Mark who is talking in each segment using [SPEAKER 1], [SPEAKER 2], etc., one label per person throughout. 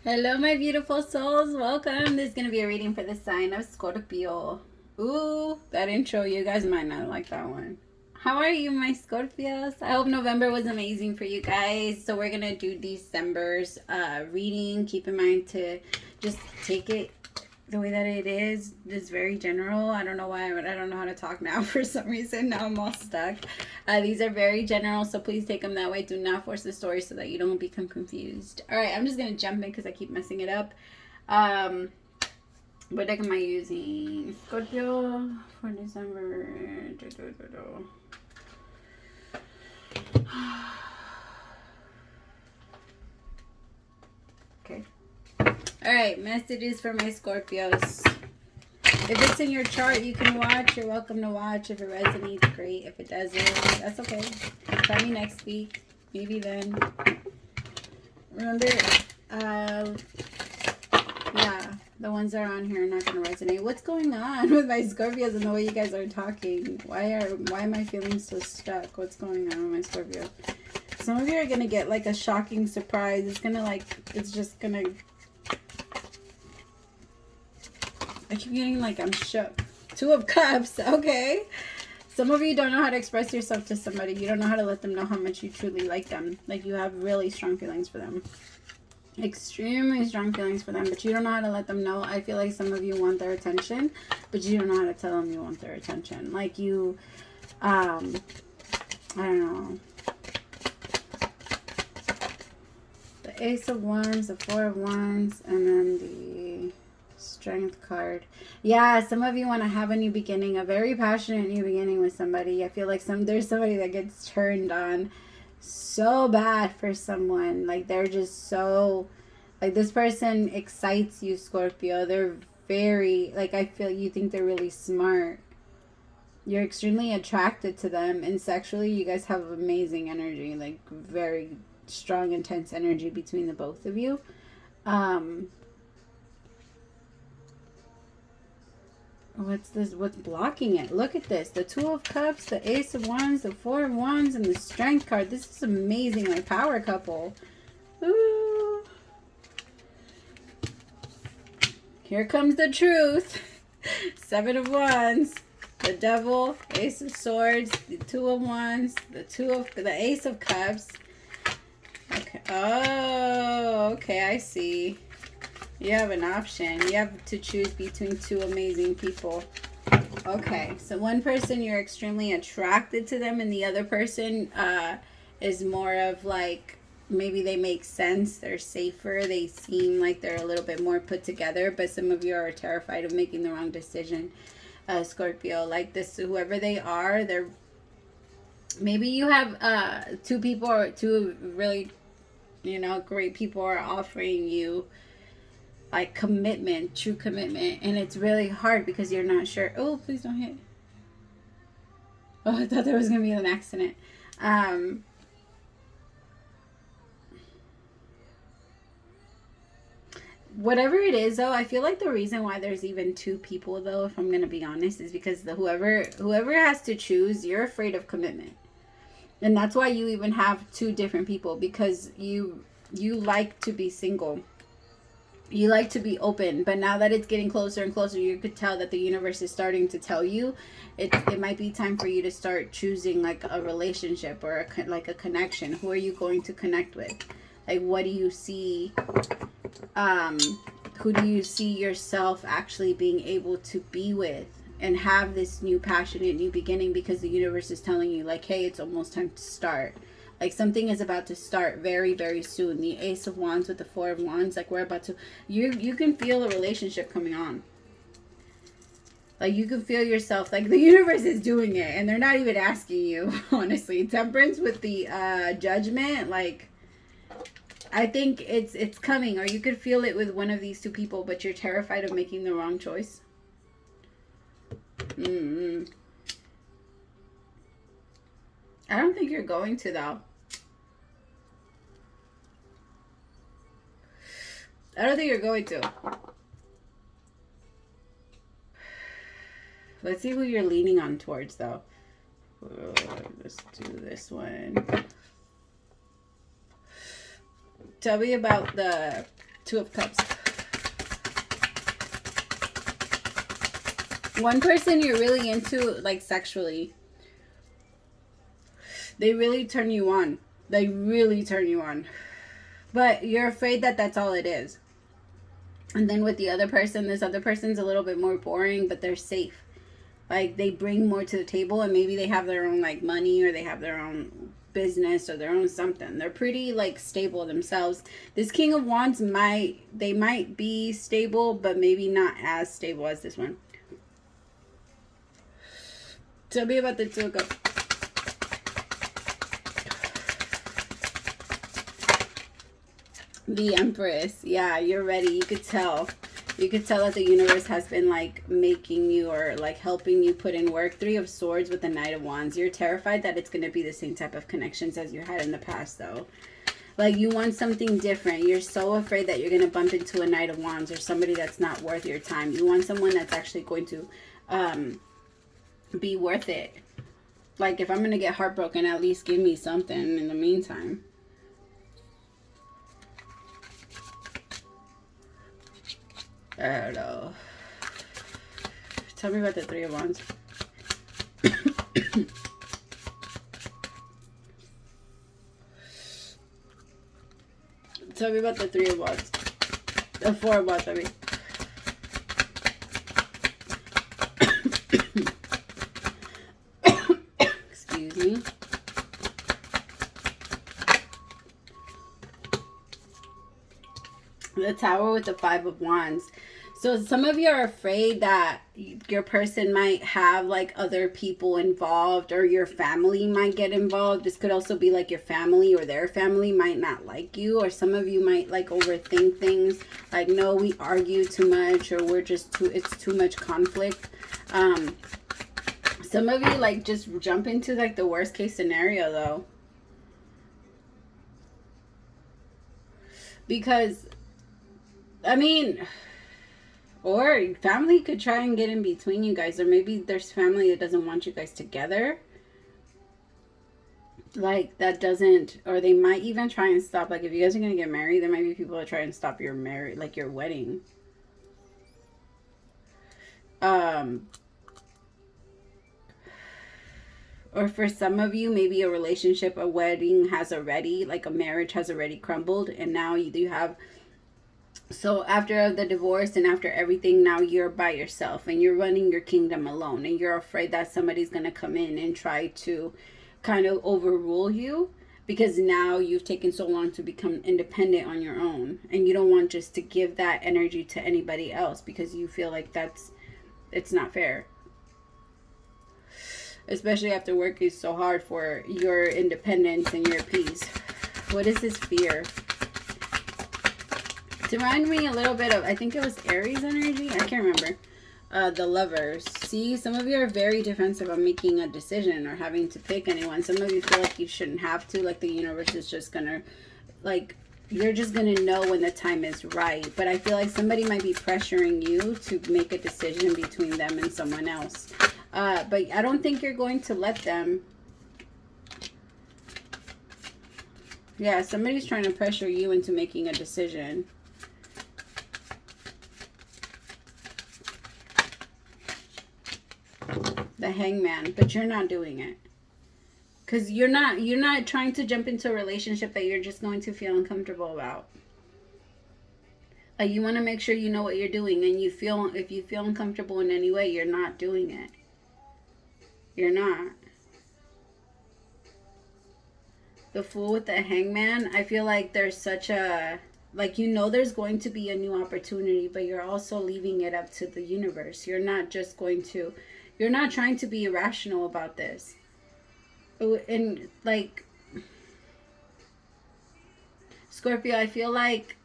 [SPEAKER 1] Hello, my beautiful souls. Welcome. This is going to be a reading for the sign of Scorpio. Ooh, that intro, you guys might not like that one. How are you, my Scorpios? I hope November was amazing for you guys. So we're going to do December's reading. Keep in mind to just take it the way that it is. It's very general. I don't know why, but I don't know how to talk now for some reason. Now I'm all stuck. These are very general, so please take them that way. Do not force the story so that you don't become confused. All right, I'm just going to jump in because I keep messing it up. What deck am I using? Scorpio for December. Okay. All right, messages for my Scorpios. If it's in your chart, you can watch. You're welcome to watch. If it resonates, great. If it doesn't, that's okay. Try me next week. Maybe then. Remember, yeah, the ones that are on here are not going to resonate. What's going on with my Scorpios and the way you guys are talking? Why am I feeling so stuck? What's going on with my Scorpio? Some of you are going to get like a shocking surprise. It's just going to... I keep getting like I'm shook. Two of Cups. Okay. Some of you don't know how to express yourself to somebody. You don't know how to let them know how much you truly like them. Like you have really strong feelings for them. Extremely strong feelings for them. But you don't know how to let them know. I feel like some of you want their attention. But you don't know how to tell them you want their attention. Like you, I don't know. The Ace of Wands, the Four of Wands, and then the Strength card. Yeah, some of you want to have a new beginning, a very passionate new beginning with somebody. I feel like there's somebody that gets turned on so bad for someone. Like they're just so, like this person excites you, Scorpio. They're very, like I feel you think they're really smart. You're extremely attracted to them, and sexually you guys have amazing energy, like very strong, intense energy between the both of you. What's this? What's blocking it? Look at this. The Two of Cups, the Ace of Wands, the Four of Wands, and the Strength card. This is amazing. Like power couple. Ooh. Here comes the truth. Seven of Wands, the Devil, Ace of Swords, the Two of Wands, the Ace of Cups. Okay. Oh, okay. I see. You have an option. You have to choose between two amazing people. Okay, so one person you're extremely attracted to them, and the other person is more of like, maybe they make sense, they're safer, they seem like they're a little bit more put together, but some of you are terrified of making the wrong decision, Scorpio. Like this, whoever they are, they're, maybe you have two people, or two really, great people are offering you like commitment, true commitment, and it's really hard because you're not sure. Oh, please don't hit. Oh, I thought there was gonna be an accident. Whatever it is, though, I feel like the reason why there's even two people, though, if I'm gonna be honest, is because whoever has to choose, you're afraid of commitment, and that's why you even have two different people, because you like to be single. You like to be open, but now that it's getting closer and closer, you could tell that the universe is starting to tell you it might be time for you to start choosing like a relationship or like a connection. Who are you going to connect with? Like, what do you see? Who do you see yourself actually being able to be with and have this new passionate new beginning? Because the universe is telling you like, hey, it's almost time to start. Like something is about to start very, very soon. The Ace of Wands with the Four of Wands, like we're about to, you can feel a relationship coming on. Like you can feel yourself, like the universe is doing it and they're not even asking you, honestly. Temperance with the Judgment, like I think it's coming, or you could feel it with one of these two people, but you're terrified of making the wrong choice. I don't think you're going to, though. I don't think you're going to. Let's see who you're leaning on towards, though. Let's do this one. Tell me about the Two of Cups. One person you're really into, like, sexually. They really turn you on. They really turn you on. But you're afraid that that's all it is. And then with the other person, this other person's a little bit more boring, but they're safe. Like, they bring more to the table, and maybe they have their own, like, money, or they have their own business, or their own something. They're pretty, like, stable themselves. This King of Wands might be stable, but maybe not as stable as this one. Tell me about the Two of Cups. The Empress. Yeah, you're ready. You could tell. You could tell that the universe has been, like, making you or, like, helping you put in work. Three of Swords with the Knight of Wands. You're terrified that it's going to be the same type of connections as you had in the past, though. Like, you want something different. You're so afraid that you're going to bump into a Knight of Wands or somebody that's not worth your time. You want someone that's actually going to be worth it. Like, if I'm going to get heartbroken, at least give me something in the meantime. I don't know. Tell me about the Three of Wands. Tell me about the Three of Wands. The Four of Wands, I mean. Excuse me. The Tower with the Five of Wands. So some of you are afraid that your person might have, like, other people involved, or your family might get involved. This could also be like your family or their family might not like you, or some of you might, like, overthink things. Like, no, we argue too much, or we're just it's too much conflict. Some of you, like, just jump into, like, the worst case scenario, though. Because, I mean, or family could try and get in between you guys. Or maybe there's family that doesn't want you guys together. Like, that doesn't, or they might even try and stop. Like, if you guys are going to get married, there might be people that try and stop your marriage, like your wedding. Or for some of you, maybe a relationship, a wedding has already, like a marriage has already crumbled. And now you have, so after the divorce and after everything, now you're by yourself and you're running your kingdom alone. And you're afraid that somebody's going to come in and try to kind of overrule you. Because now you've taken so long to become independent on your own. And you don't want just to give that energy to anybody else. Because you feel like it's not fair. Especially after working so hard for your independence and your peace. What is this fear? To remind me a little bit of, I think it was Aries energy. I can't remember. The Lovers. See, some of you are very defensive on making a decision or having to pick anyone. Some of you feel like you shouldn't have to. Like the universe is just going to, like, you're just going to know when the time is right. But I feel like somebody might be pressuring you to make a decision between them and someone else. But I don't think you're going to let them. Yeah, somebody's trying to pressure you into making a decision. The Hangman, but you're not doing it. Because you're not trying to jump into a relationship that you're just going to feel uncomfortable about. Like, you want to make sure you know what you're doing, and if you feel uncomfortable in any way, you're not doing it. You're not. The Fool with the Hangman, I feel like there's such a, like, there's going to be a new opportunity, but you're also leaving it up to the universe. You're not just going to, you're not trying to be irrational about this. And, like, Scorpio, I feel like,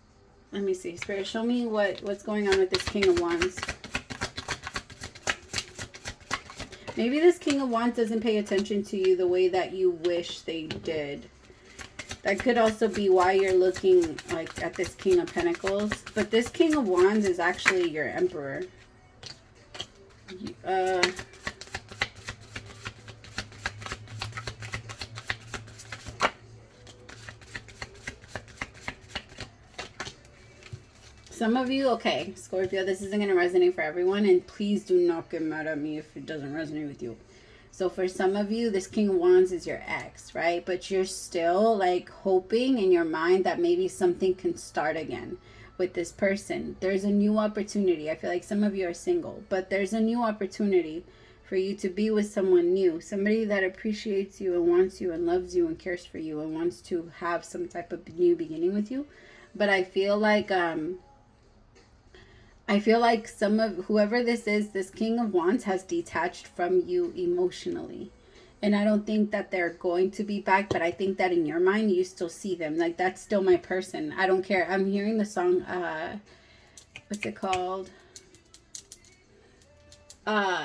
[SPEAKER 1] let me see, Spirit, show me what's going on with this King of Wands. Maybe this King of Wands doesn't pay attention to you the way that you wish they did. That could also be why you're looking, like, at this King of Pentacles. But this King of Wands is actually your Emperor. some of you, okay, Scorpio, this isn't going to resonate for everyone, and please do not get mad at me if it doesn't resonate with you. So for some of you, this King of Wands is your ex, right? But you're still like hoping in your mind that maybe something can start again with this person. There's a new opportunity. I feel like some of you are single, but there's a new opportunity for you to be with someone new, somebody that appreciates you and wants you and loves you and cares for you and wants to have some type of new beginning with you. But I feel like some of whoever this is, this King of Wands has detached from you emotionally. And I don't think that they're going to be back, but I think that in your mind, you still see them. Like, that's still my person. I don't care. I'm hearing the song, what's it called?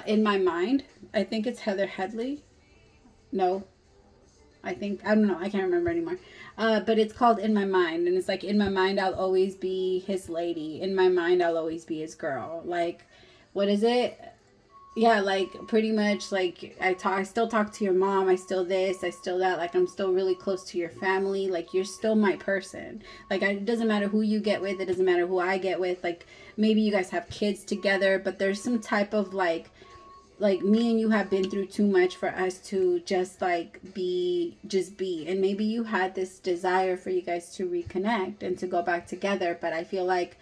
[SPEAKER 1] In My Mind. I think it's Heather Headley. No. I don't know. I can't remember anymore. But it's called In My Mind. And it's like, in my mind, I'll always be his lady. In my mind, I'll always be his girl. Like, what is it? Yeah, like, pretty much, like, I still talk to your mom. I still this. I still that. Like, I'm still really close to your family. Like, you're still my person. Like, it doesn't matter who you get with. It doesn't matter who I get with. Like, maybe you guys have kids together. But there's some type of, like me and you have been through too much for us to just be. And maybe you had this desire for you guys to reconnect and to go back together, but I feel like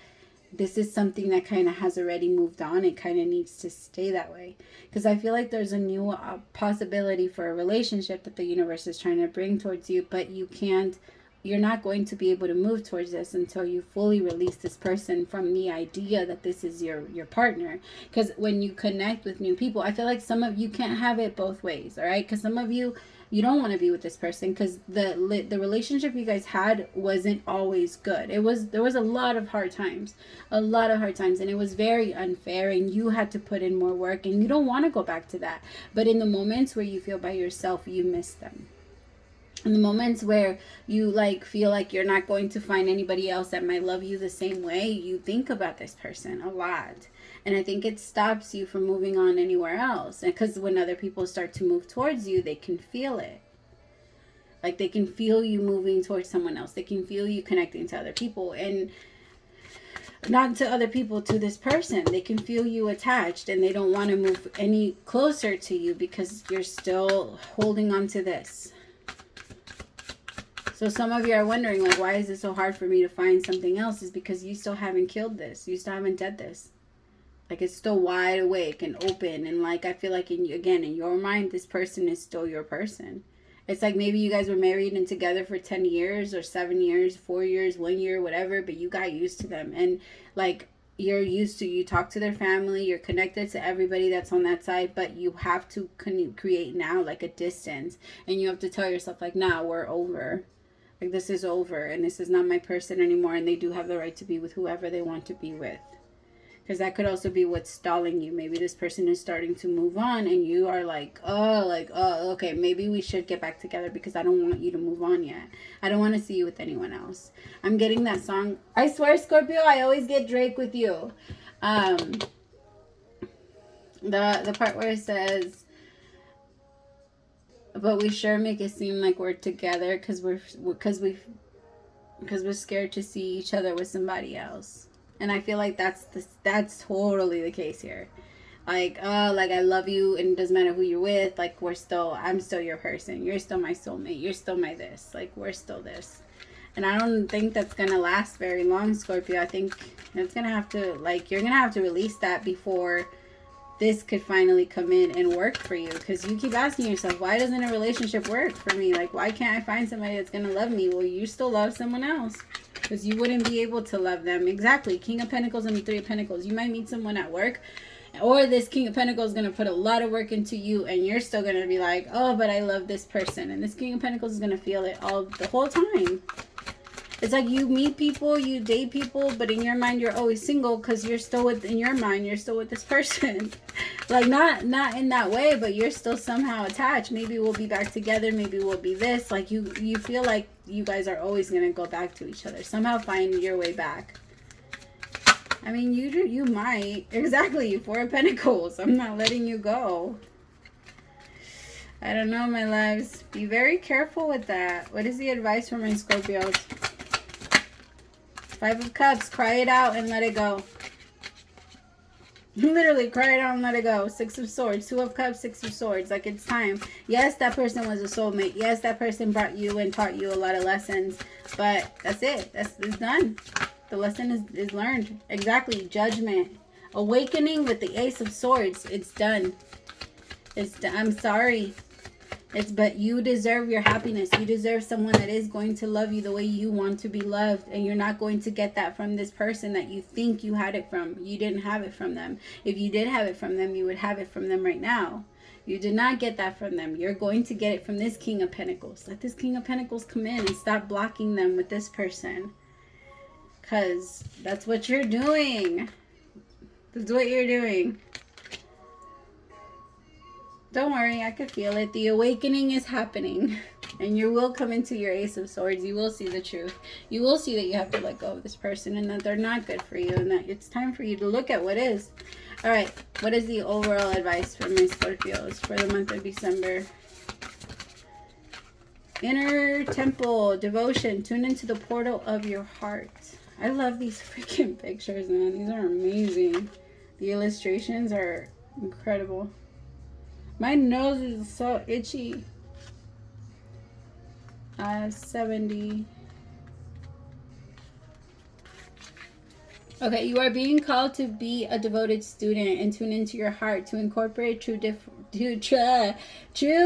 [SPEAKER 1] this is something that kind of has already moved on. It kind of needs to stay that way, because I feel like there's a new possibility for a relationship that the universe is trying to bring towards you, but you're not going to be able to move towards this until you fully release this person from the idea that this is your partner. Because when you connect with new people, I feel like some of you can't have it both ways, all right? Because some of you don't want to be with this person because the relationship you guys had wasn't always good. There was a lot of hard times, and it was very unfair, and you had to put in more work, and you don't want to go back to that. But in the moments where you feel by yourself, you miss them. In the moments where you feel like you're not going to find anybody else that might love you the same way, you think about this person a lot. And I think it stops you from moving on anywhere else. Because when other people start to move towards you, they can feel it. Like, they can feel you moving towards someone else. They can feel you connecting to other people. And not to other people, to this person. They can feel you attached, and they don't want to move any closer to you because you're still holding on to this. So some of you are wondering, like, why is it so hard for me to find something else? Is because you still haven't killed this. You still haven't dead this. Like, it's still wide awake and open. And, like, I feel like, in your mind, this person is still your person. It's like maybe you guys were married and together for 10 years or 7 years, 4 years, 1 year, whatever. But you got used to them. And, like, you talk to their family. You're connected to everybody that's on that side. But you have to create now, like, a distance. And you have to tell yourself, like, nah, we're over. Like, this is over, and this is not my person anymore, and they do have the right to be with whoever they want to be with. Because that could also be what's stalling you. Maybe this person is starting to move on, and you are like, oh, okay, maybe we should get back together because I don't want you to move on yet. I don't want to see you with anyone else. I'm getting that song. I swear, Scorpio, I always get Drake with you. The part where it says, but we sure make it seem like we're together because we're scared to see each other with somebody else. And I feel like that's totally the case here. Like, I love you, and it doesn't matter who you're with. Like, I'm still your person. You're still my soulmate. You're still my this. Like, we're still this. And I don't think that's gonna last very long, Scorpio. I think it's gonna have to, you're gonna have to release that before this could finally come in and work for you. Because you keep asking yourself, why doesn't a relationship work for me? Like, why can't I find somebody that's going to love me? Well, you still love someone else. Because you wouldn't be able to love them. Exactly. King of Pentacles and the Three of Pentacles. You might meet someone at work. Or this King of Pentacles is going to put a lot of work into you. And you're still going to be like, oh, but I love this person. And this King of Pentacles is going to feel it the whole time. It's like you meet people, you date people, but in your mind you're always single because you're still in your mind you're still with this person. Like, not in that way, but you're still somehow attached. Maybe we'll be back together, maybe we'll be this. Like, you feel like you guys are always going to go back to each other. Somehow find your way back. I mean, you might. Exactly, Four of Pentacles. I'm not letting you go. I don't know, my loves. Be very careful with that. What is the advice for my Scorpios? Five of Cups. Cry it out and let it go. Literally, cry it out and let it go. Six of Swords. Two of Cups. Six of Swords. Like, it's time. Yes, that person was a soulmate. Yes, that person brought you and taught you a lot of lessons. But that's it. It's done. The lesson is learned. Exactly. Judgment. Awakening with the Ace of Swords. It's done. It's done. I'm sorry. But you deserve your happiness. You deserve someone that is going to love you the way you want to be loved. And you're not going to get that from this person that you think you had it from. You didn't have it from them. If you did have it from them, you would have it from them right now. You did not get that from them. You're going to get it from this King of Pentacles. Let this King of Pentacles come in and stop blocking them with this person. Because that's what you're doing. That's what you're doing. Don't worry, I could feel it. The awakening is happening. And you will come into your Ace of Swords. You will see the truth. You will see that you have to let go of this person and that they're not good for you. And that it's time for you to look at what is. Alright, what is the overall advice for my Scorpios for the month of December? Inner temple, devotion. Tune into the portal of your heart. I love these freaking pictures, man. These are amazing. The illustrations are incredible. My nose is so itchy. 70. Okay, you are being called to be a devoted student and tune into your heart to incorporate true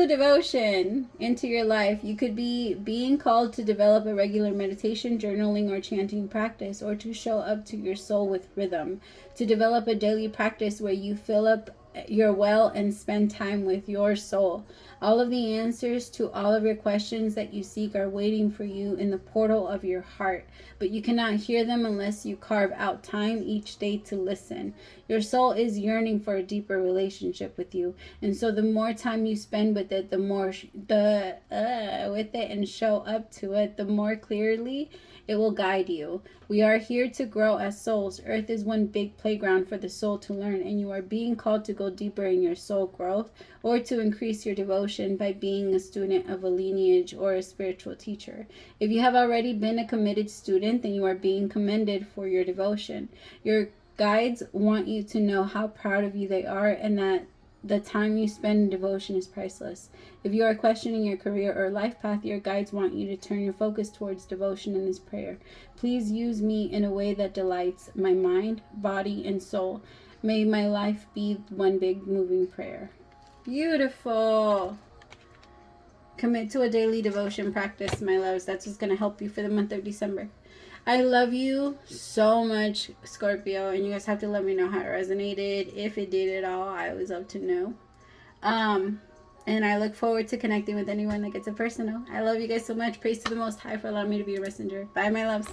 [SPEAKER 1] devotion into your life. You could be being called to develop a regular meditation, journaling, or chanting practice, or to show up to your soul with rhythm. To develop a daily practice where you fill up your well and spend time with your soul. All of the answers to all of your questions that you seek are waiting for you in the portal of your heart, but you cannot hear them unless you carve out time each day to listen. Your soul is yearning for a deeper relationship with you, and so the more time you spend with it, the more with it and show up to it, the more clearly it will guide you. We are here to grow as souls. Earth is one big playground for the soul to learn, and you are being called to go deeper in your soul growth or to increase your devotion by being a student of a lineage or a spiritual teacher. If you have already been a committed student, then you are being commended for your devotion. Your guides want you to know how proud of you they are and that the time you spend in devotion is priceless. If you are questioning your career or life path, your guides want you to turn your focus towards devotion in this prayer. Please use me in a way that delights my mind, body, and soul. May my life be one big moving prayer. Beautiful. Commit to a daily devotion practice, my loves. That's what's going to help you for the month of December. I love you so much, Scorpio, and you guys have to let me know how it resonated. If it did at all, I always love to know. And I look forward to connecting with anyone that gets it personal. I love you guys so much. Praise to the Most High for allowing me to be your messenger. Bye, my loves.